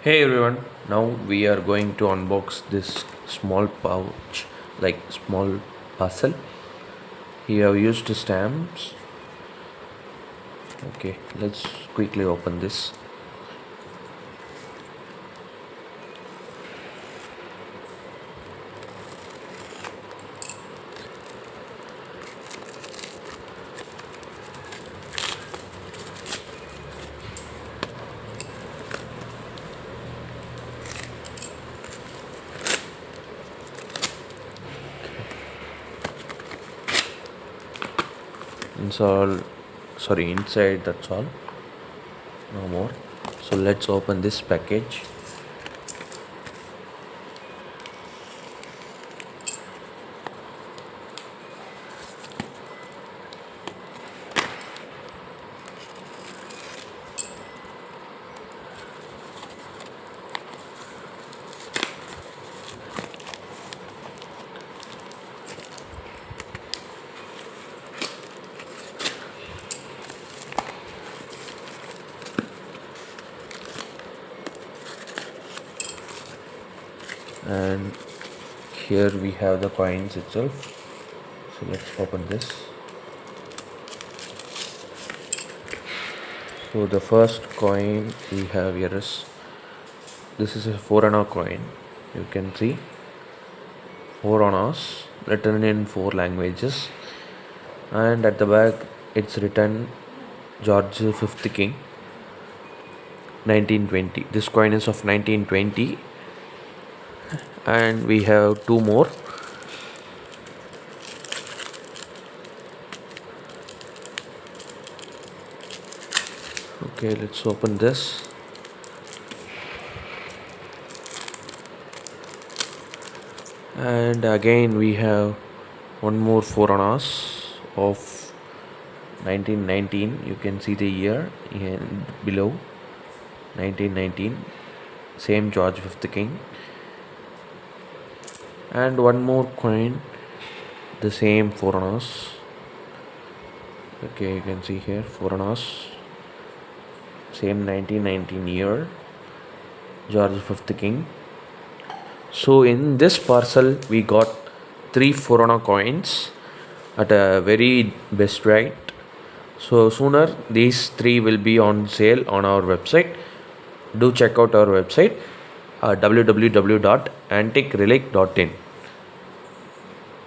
Hey everyone, now we are going to unbox this small pouch, like small parcel. Here I've used stamps. Okay, let's quickly open this. Inside that's all. No more. So let's open this package. And here we have the coins itself. So let's open this. So the first coin we have here is this is a 4 anna coin. You can see 4 annas written in 4 languages, and at the back it's written George V King 1920. This coin is of 1920, and we have two more. Okay, let's open this. And again we have one more 4 annas of 1919. You can see the year below, 1919, same George V King. And one more coin, the same 4 annas. Okay, you can see here 4 annas, same 1919 year, George V King. So in this parcel we got 3 4 anna coins at a very best rate. So sooner these 3 will be on sale on our website. Do check out our website, www.antiquerelic.in.